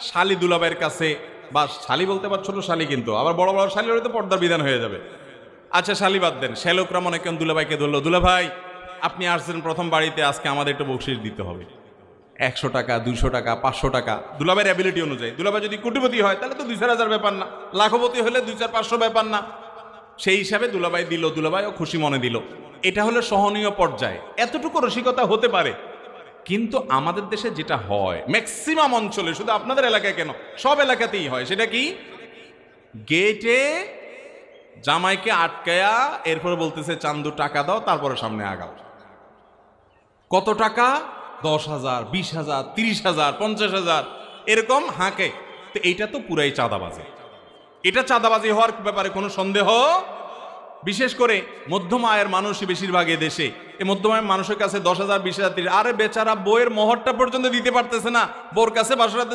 শালি দুলাভাইয়ের কাছে, বা শালি বলতে পার ছোট শালি, কিন্তু আবার বড় বড় শালি হলে তো পর্দার বিধান হয়ে যাবে। আচ্ছা শালি বাদ দেন, শ্যালকরা মনে কেন দুলাভাইকে ধরলো, দুলাভাই আপনি আসছেন প্রথম বাড়িতে, আজকে আমাদের একটু বকশিস দিতে হবে, 100 টাকা, 200 টাকা, 500 টাকা, দুলাভাইয়ের অ্যাবিলিটি অনুযায়ী। দুলাভাই যদি কোটিপতি হয় তাহলে তো 2-4 ব্যাপার না, লাখপতি হলে 2-4-500 ব্যাপার না। সেই হিসাবে দুলাভাই দিল, দুলাভাইও খুশি মনে দিল। এটা হলো সহনীয় পর্যায়ে, এতটুকু রসিকতা হতে পারে। কিন্তু আমাদের দেশে যেটা হয় ম্যাক্সিমাম অঞ্চলে, শুধু আপনাদের এলাকায় কেন, সব এলাকাতেই হয়, সেটা কি, গেটে জামাইকে আটকায়া এরপরে বলতেছে চান্দু টাকা দাও, তারপরে সামনে আগাও। কত টাকা? 10,000, 20,000, 30,000, 50,000, এরকম হাঁকে। তো এইটা তো পুরাই চাঁদাবাজি। এটা চাঁদাবাজি হওয়ার ব্যাপারে কোনো সন্দেহ, বিশেষ করে মধ্যম আয়ের মানুষই বেশিরভাগ এ দেশে। এই মধ্যম আয়ের মানুষের কাছে 10,000, 20,000, 30,000, আরে বেচারা বইয়ের মোহরটা পর্যন্ত দিতে পারতেছে না, বোর কাছে বাসরাতে